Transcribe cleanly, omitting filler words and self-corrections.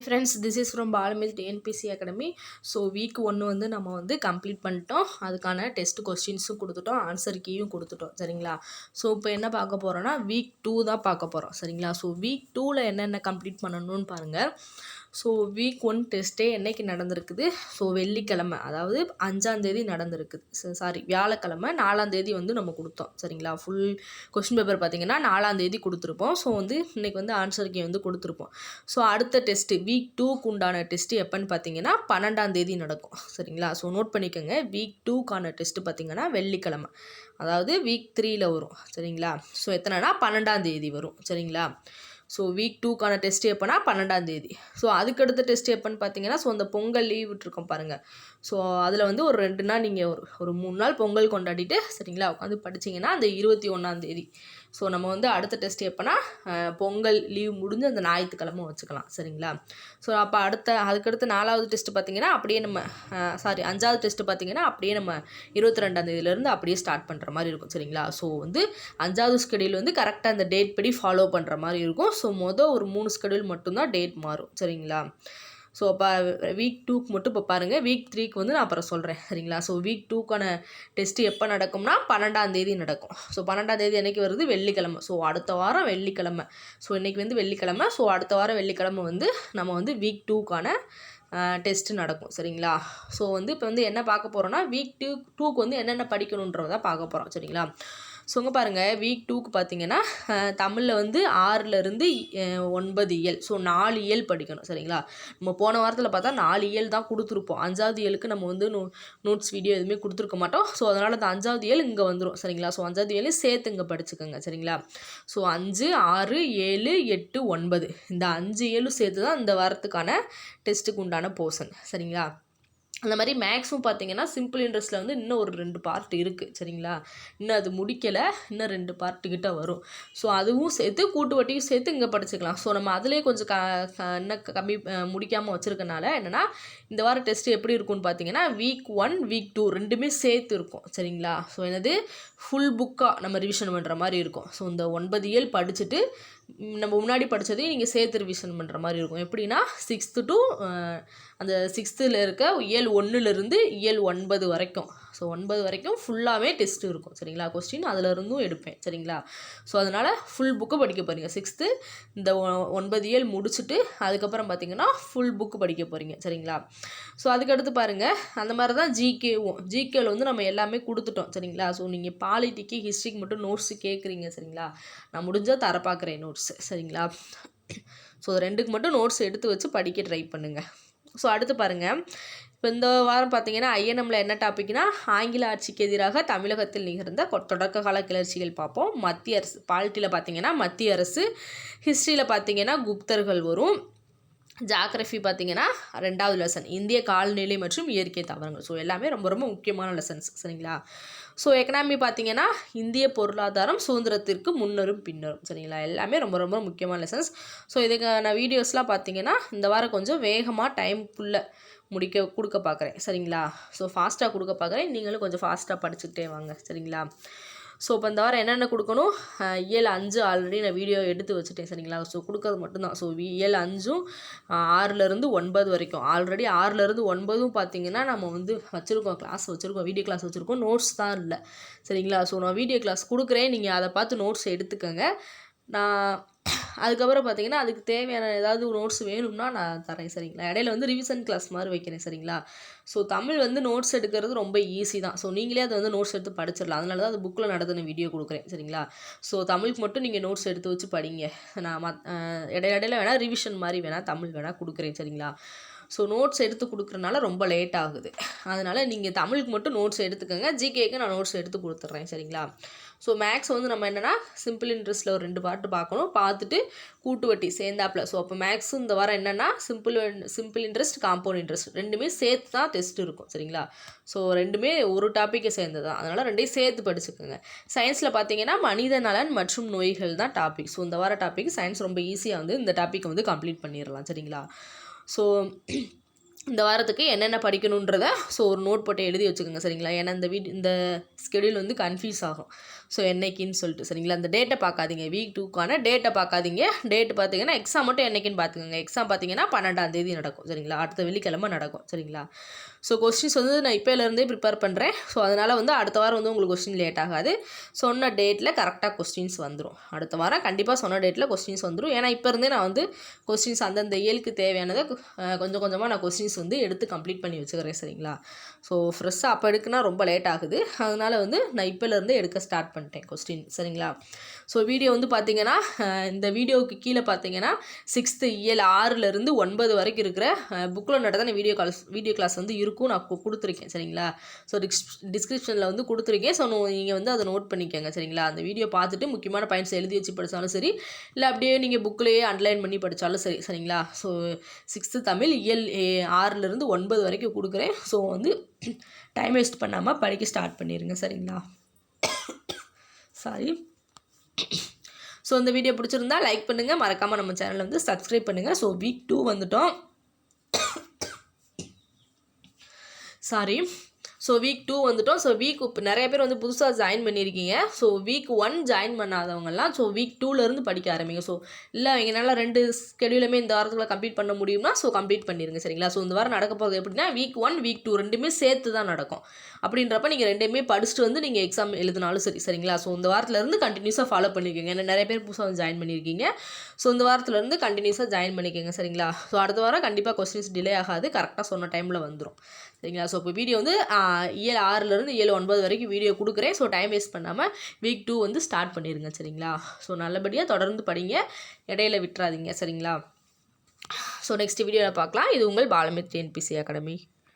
Friends, this is from பாலமில் TNPSC academy. So week 1 வந்து நம்ம வந்து கம்ப்ளீட் பண்ணிட்டோம். அதுக்கான டெஸ்ட் கொஸ்டின்ஸும் கொடுத்துட்டோம், ஆன்சர் கீயும் கொடுத்துட்டோம். சரிங்களா? ஸோ இப்போ என்ன பார்க்க போகிறோன்னா வீக் 2 தான் பார்க்க போகிறோம். சரிங்களா? ஸோ வீக் 2ல் என்னென்ன கம்ப்ளீட் பண்ணணும்னு பாருங்கள். ஸோ வீக் 1 டெஸ்ட்டே என்றைக்கு நடந்திருக்குது? ஸோ வெள்ளிக்கிழமை, அதாவது 5ஆந்தேதி நடந்திருக்குது. சாரி, வியாழக்கிழமை 4ஆந்தேதி வந்து நம்ம கொடுத்தோம். சரிங்களா? ஃபுல் கொஸ்டின் பேப்பர் பார்த்திங்கன்னா 4ஆந்தேதி கொடுத்துருப்போம். ஸோ வந்து இன்றைக்கி வந்து ஆன்சர் கீ வந்து கொடுத்துருப்போம். ஸோ அடுத்த டெஸ்ட்டு வீக் 2க்கு உண்டான டெஸ்ட்டு எப்போன்னு பார்த்தீங்கன்னா 12ஆந்தேதி நடக்கும். சரிங்களா? ஸோ நோட் பண்ணிக்கோங்க. வீக் 2க்கான டெஸ்ட்டு பார்த்திங்கன்னா வெள்ளிக்கிழமை, அதாவது வீக் 3ல் வரும். சரிங்களா? ஸோ எத்தனைனா 12ஆந்தேதி வரும். சரிங்களா? ஸோ வீக் 2க்கான டெஸ்ட்டு எப்போனா 12ஆந்தேதி. ஸோ அதுக்கடுத்த டெஸ்ட்டு எப்போன்னு பார்த்தீங்கன்னா, ஸோ அந்த பொங்கல் லீவ் விட்டுருக்கோம் பாருங்கள். ஸோ அதில் வந்து ஒரு 2 நாள் நீங்கள் ஒரு 3 நாள் பொங்கல் கொண்டாடிட்டு சரிங்களா உட்காந்து படிச்சிங்கன்னா அந்த 21ஆந்தேதி. ஸோ நம்ம வந்து அடுத்த டெஸ்ட் எப்போனா பொங்கல் லீவ் முடிஞ்சு அந்த ஞாயிற்றுக்கிழமை வச்சுக்கலாம். சரிங்களா? ஸோ அப்போ அதுக்கடுத்து 4வது டெஸ்ட்டு பார்த்திங்கன்னா அப்படியே நம்ம 5வது டெஸ்ட்டு பார்த்திங்கன்னா அப்படியே நம்ம 22ஆந்தேதியிலேருந்து அப்படியே ஸ்டார்ட் பண்ணுற மாதிரி இருக்கும். சரிங்களா? ஸோ வந்து 5வது ஸ்கெடியூல் வந்து கரெக்டாக அந்த டேட் படி ஃபாலோ பண்ணுற மாதிரி இருக்கும். ஸோ ஒரு 3 ஸ்கெடியூல் மட்டும்தான் டேட் மாறும். சரிங்களா? ஸோ அப்போ வீக் 2க்கு மட்டும் இப்போ பாருங்கள். வீக் 3க்கு வந்து நான் அப்புறம் சொல்கிறேன். சரிங்களா? ஸோ வீக் 2க்கான டெஸ்ட்டு எப்போ நடக்கும்னா 12ஆந்தேதி நடக்கும். ஸோ 12ஆந்தேதி என்றைக்கு வருது? வெள்ளிக்கிழமை. ஸோ அடுத்த வாரம் வெள்ளிக்கிழமை. ஸோ இன்றைக்கி வந்து வெள்ளிக்கிழமை. ஸோ அடுத்த வாரம் வெள்ளிக்கிழமை வந்து நம்ம வந்து வீக் 2க்கான டெஸ்ட்டு நடக்கும். சரிங்களா? ஸோ வந்து இப்போ வந்து என்ன பார்க்க போகிறோன்னா வீக் 2க்கு வந்து என்னென்ன படிக்கணுன்றதை பார்க்க போகிறோம். சரிங்களா? ஸோ இங்கே பாருங்கள். வீக் 2க்கு பார்த்தீங்கன்னா தமிழில் வந்து 6லேருந்து 9 இயல். ஸோ 4 இயல் படிக்கணும். சரிங்களா? நம்ம போன வாரத்தில் பார்த்தா 4 இயல் தான் கொடுத்துருப்போம். 5வது இயலுக்கு நம்ம வந்து நோட்ஸ் வீடியோ எதுவுமே கொடுத்துருக்க மாட்டோம். ஸோ அதனால் அந்த 5வது இயல் இங்கே வந்துடும். சரிங்களா? ஸோ 5வது இயல் சேர்த்து இங்கே படிச்சுக்கோங்க. சரிங்களா? ஸோ 5, 6, 7, 8, 9 இந்த 5 இயலும் சேர்த்து தான் இந்த வாரத்துக்கான டெஸ்ட்டுக்கு உண்டான போர்ஷன். சரிங்களா? அந்த மாதிரி மேக்ஸும் பார்த்தீங்கன்னா சிம்பிள் இன்ட்ரெஸ்ட்டில் வந்து இன்னும் ஒரு 2 பார்ட் இருக்குது. சரிங்களா? இன்னும் அது முடிக்கலை, இன்னும் 2 பார்ட்டுக்கிட்ட வரும். ஸோ அதுவும் சேர்த்து கூட்டு வட்டியும் சேர்த்து இங்கே படிச்சுக்கலாம். ஸோ நம்ம அதிலே கொஞ்சம் இன்னும் கம்மி முடிக்காமல் வச்சுருக்கனால என்னென்னா இந்த வாரம் டெஸ்ட்டு எப்படி இருக்கும்னு பார்த்தீங்கன்னா வீக் 1 வீக் 2 ரெண்டுமே சேர்த்து இருக்கும். சரிங்களா? ஸோ என்னது ஃபுல் புக்காக நம்ம ரிவிஷன் பண்ணுற மாதிரி இருக்கும். ஸோ இந்த 9 இயல் படிச்சுட்டு நம்ம முன்னாடி படித்ததையும் நீங்கள் சேர்த்து ரிவிஷன் பண்ணுற மாதிரி இருக்கும். எப்படின்னா 6th to அந்த 6th இருக்க இயல் 1லேருந்து இயல் 9 வரைக்கும். ஸோ 9 வரைக்கும் ஃபுல்லாகவே டெஸ்ட்டு இருக்கும். சரிங்களா? கொஸ்டின் அதிலருந்தும் எடுப்பேன். சரிங்களா? ஸோ அதனால் ஃபுல் புக்கு படிக்க போகிறீங்க. 6th இந்த 9 இயல் முடிச்சுட்டு அதுக்கப்புறம் பார்த்தீங்கன்னா ஃபுல் புக்கு படிக்க போகிறீங்க. சரிங்களா? ஸோ அதுக்கடுத்து பாருங்கள், அந்த மாதிரி தான் ஜிகேவில் வந்து நம்ம எல்லாமே கொடுத்துட்டோம். சரிங்களா? ஸோ நீங்கள் பாலிட்டிக்கு ஹிஸ்ட்ரிக்கு மட்டும் நோட்ஸு கேட்குறீங்க. சரிங்களா? நான் முடிஞ்சால் தர பார்க்குறேன் நோட்ஸு. சரிங்களா? ஸோ 2க்கு மட்டும் நோட்ஸ் எடுத்து வச்சு படிக்க ட்ரை பண்ணுங்கள். ஸோ அடுத்து பாருங்கள். இப்போ இந்த வாரம் பார்த்தீங்கன்னா ஐஎன்எம்மில் என்ன டாபிக்னா ஆங்கில ஆட்சிக்கு எதிராக தமிழகத்தில் நிகழ்ந்த தொடக்க கால கிளர்ச்சிகள் பார்ப்போம். மத்திய அரசு பாலிட்டியில் பார்த்தீங்கன்னா மத்திய அரசு, ஹிஸ்ட்ரியில் பார்த்தீங்கன்னா குப்தர்கள் வரும், ஜாகிரஃபி பார்த்தீங்கன்னா 2வது லெசன் இந்திய காலநிலை மற்றும் இயற்கை தாவரங்கள். ஸோ எல்லாமே ரொம்ப ரொம்ப முக்கியமான லெசன்ஸ். சரிங்களா? ஸோ எக்கனாமி பார்த்தீங்கன்னா இந்திய பொருளாதாரம் சுதந்திரத்திற்கு முன்னரும் பின்னரும். சரிங்களா? எல்லாமே ரொம்ப ரொம்ப முக்கியமான லெசன்ஸ். ஸோ இதுக்கான வீடியோஸ்லாம் பார்த்தீங்கன்னா இந்த வாரம் கொஞ்சம் வேகமாக டைமுக்குள்ளே கொடுக்க பார்க்குறேன். சரிங்களா? ஸோ ஃபாஸ்ட்டாக கொடுக்க பார்க்குறேன். நீங்களும் கொஞ்சம் ஃபாஸ்ட்டாக படிச்சுக்கிட்டே வாங்க. சரிங்களா? ஸோ இப்போ இந்த வாரம் என்னென்ன கொடுக்கணும்? இயல் 5 ஆல்ரெடி நான் வீடியோ எடுத்து வச்சுட்டேன். சரிங்களா? ஸோ கொடுக்கறது மட்டும்தான். ஸோ இயல் 5ம் 6லேருந்து 9 வரைக்கும். ஆல்ரெடி 6லேருந்து 9ம் பார்த்தீங்கன்னா நம்ம வந்து வச்சுருக்கோம், கிளாஸ் வச்சுருக்கோம், வீடியோ கிளாஸ் வச்சுருக்கோம், நோட்ஸ் தான் இல்லை. சரிங்களா? ஸோ நான் வீடியோ கிளாஸ் கொடுக்குறேன், நீங்கள் அதை பார்த்து நோட்ஸ் எடுத்துக்கோங்க. நான் அதுக்கப்புறம் பார்த்தீங்கன்னா அதுக்கு தேவையான ஏதாவது நோட்ஸ் வேணும்னா நான் தரேன். சரிங்களா? இடையில வந்து ரிவிஷன் கிளாஸ் மாதிரி வைக்கிறேன். சரிங்களா? ஸோ தமிழ் வந்து நோட்ஸ் எடுக்கிறது ரொம்ப ஈஸி தான். ஸோ நீங்களே அதை வந்து நோட்ஸ் எடுத்து படிச்சிடலாம். அதனால தான் அது புக்கில் நடத்தின வீடியோ கொடுக்குறேன். சரிங்களா? ஸோ தமிழுக்கு மட்டும் நீங்கள் நோட்ஸ் எடுத்து வச்சு படிங்க. நான் இடையில வேணால் ரிவிஷன் மாதிரி வேணால் தமிழ் வேணால் கொடுக்குறேன். சரிங்களா? ஸோ நோட்ஸ் எடுத்து கொடுக்குறனால ரொம்ப லேட் ஆகுது. அதனால் நீங்கள் தமிழுக்கு மட்டும் நோட்ஸ் எடுத்துக்கோங்க. ஜிகேக்கு நான் நோட்ஸ் எடுத்து கொடுத்துட்றேன். சரிங்களா? ஸோ மேக்ஸ் வந்து நம்ம என்னென்னா சிம்பிள் இன்ட்ரெஸ்ட்டில் ஒரு 2 பார்ட்டு பார்க்கணும். பார்த்துட்டு கூட்டு வட்டி சேர்ந்தாப்பில். ஸோ அப்போ மேக்ஸும் இந்த வாரம் என்னென்னா சிம்பிள் இன்ட்ரெஸ்ட், காம்பவுண்ட் இன்ட்ரெஸ்ட் ரெண்டுமே சேர்த்து தான் டெஸ்ட் இருக்கும். சரிங்களா? ஸோ ரெண்டுமே ஒரு டாப்பிக்கை சேர்ந்து தான். அதனால் ரெண்டையும் சேர்த்து படிச்சுக்கோங்க. சயின்ஸில் பார்த்தீங்கன்னா மனித நலன் மற்றும் நோய்கள் தான் டாபிக். ஸோ இந்த வார டாபிக் சயின்ஸ் ரொம்ப ஈஸியாக வந்து இந்த டாப்பிக்கை வந்து கம்ப்ளீட் பண்ணிடலாம். சரிங்களா? ஸோ இந்த வாரத்துக்கு என்னென்ன படிக்கணுன்றதை ஸோ ஒரு நோட் போட்டு எழுதி வச்சுக்கோங்க. சரிங்களா? ஏன்னா இந்த ஸ்கெடியூல் வந்து கன்ஃபியூஸ் ஆகும். ஸோ என்னைக்குன்னு சொல்லிட்டு சரிங்களா. அந்த டேட்டை பார்க்காதீங்க, வீக் 2க்கான டேட்டை பார்க்காதீங்க. டேட் பார்த்தீங்கன்னா எக்ஸாம் மட்டும் என்னைக்குன்னு பார்த்துக்கோங்க. எக்ஸாம் பார்த்தீங்கன்னா 12ஆம் தேதி நடக்கும் சரிங்களா, அடுத்த வெள்ளிக்கிழமை நடக்கும் சரிங்களா. ஸோ கொஸ்டின்ஸ் வந்து நான் இப்போலேருந்தே ப்ரிப்பேர் பண்ணுறேன். ஸோ அதனால் வந்து அடுத்த வாரம் வந்து உங்களுக்கு கொஸ்டின் லேட் ஆகாது. சொன்ன டேட்டில் கரெக்டாக கொஸ்டின்ஸ் வந்துடும். அடுத்த வாரம் கண்டிப்பாக சொன்ன டேட்டில் கொஸ்டின்ஸ் வந்துடும். ஏன்னா இப்போ இருந்தே நான் வந்து கொஸ்டின்ஸ் அந்தந்த இயலுக்கு தேவையானதை கொஞ்சம் கொஞ்சமாக நான் கொஸ்டின்ஸ் வந்து எடுத்து கம்ப்ளீட் பண்ணி வச்சுக்கிறேன் சரிங்களா. ஸோ ஃப்ரெஷ்ஷாக அப்போ எடுக்குன்னா ரொம்ப லேட் ஆகுது. அதனால் வந்து நான் இப்போலேருந்தே எடுக்க ஸ்டார்ட் பண்ணிட்டேன் கொஸ்டின் சரிங்களா. ஸோ வீடியோ வந்து பார்த்தீங்கன்னா இந்த வீடியோவுக்கு கீழே பார்த்தீங்கன்னா 6th இயல் 6லேருந்து 9 வரைக்கும் இருக்கிற புக்கில் நடந்தால் வீடியோ கிளாஸ் வந்து இருக்கும், நான் கொடுத்துருக்கேன் சரிங்களா. ஸோ டிஸ்கிரிப்ஷனில் வந்து கொடுத்துருக்கேன். ஸோ நீங்கள் வந்து அதை நோட் பண்ணிக்கோங்க சரிங்களா. அந்த வீடியோ பார்த்துட்டு முக்கியமான பாயிண்ட்ஸ் எழுதி வச்சு படித்தாலும் சரி, இல்லை அப்படியே நீங்கள் புக்கிலேயே அண்டர்லைன் பண்ணி படித்தாலும் சரி சரிங்களா. ஸோ 6th தமிழ் இயல் 6லேருந்து 9 வரைக்கும் கொடுக்குறேன். ஸோ வந்து டைம் வேஸ்ட் பண்ணாமல் படிக்க ஸ்டார்ட் பண்ணிடுங்க சரிங்களா. சாரி. ஸோ இந்த வீடியோ பிடிச்சிருந்தா லைக் பண்ணுங்கள், மறக்காமல் நம்ம சேனலை வந்து சப்ஸ்கிரைப் பண்ணுங்கள். ஸோ வீக் 2 வந்துட்டோம். சாரி. ஸோ வீக் 2 வந்துட்டோம். ஸோ வீக் இப்போ நிறைய பேர் வந்து புதுசாக ஜாயின் பண்ணியிருக்கீங்க. ஸோ வீக் 1 ஜாயின் பண்ணாதவங்கலாம் ஸோ வீக் 2லேருந்து படிக்க ஆரம்பிங்க. ஸோ இல்லை எங்களால் 2 ஸ்கெடியூலுமே இந்த வாரத்துக்குள்ள கம்ப்ளீட் பண்ண முடியும்னா ஸோ கம்ப்ளீட் பண்ணிடுங்க சரிங்களா. ஸோ இந்த வாரம் நடக்க போகிறது எப்படின்னா வீக் 1 வீக் 2 ரெண்டுமே சேர்த்து தான் நடக்கும். அப்படின்றப்ப நீங்கள் ரெண்டுமே படிச்சுட்டு வந்து நீங்கள் எக்ஸாம் எழுதினாலும் சரி சரிங்களா. ஸோ இந்த வாரத்துலேருந்து கண்டினியூஸாக ஃபாலோ பண்ணிக்கோங்க. ஏன்னா நிறைய பேர் புதுசாக வந்து ஜாயின் பண்ணியிருக்கீங்க. ஸோ இந்த வாரத்துலேருந்து கண்டினியூஸாக ஜாயின் பண்ணிக்கோங்க சரிங்களா. ஸோ அடுத்த வாரம் கண்டிப்பாக கொஸ்டின்ஸ் டிலே ஆகாது, கரெக்டாக சொன்ன டைமில் வந்துடும் சரிங்களா. ஸோ இப்போ வீடியோ வந்து இயல் 6லேருந்து இயல் 9 வரைக்கும் வீடியோ கொடுக்குறேன். ஸோ டைம் வேஸ்ட் பண்ணாமல் வீக் 2 வந்து ஸ்டார்ட் பண்ணிடுங்க சரிங்களா. ஸோ நல்லபடியாக தொடர்ந்து படிங்க, இடையில விட்டுறாதீங்க சரிங்களா. ஸோ நெக்ஸ்ட் வீடியோவில் பார்க்கலாம். இது உங்கள் பாலமித் TNPSC அகாடமி.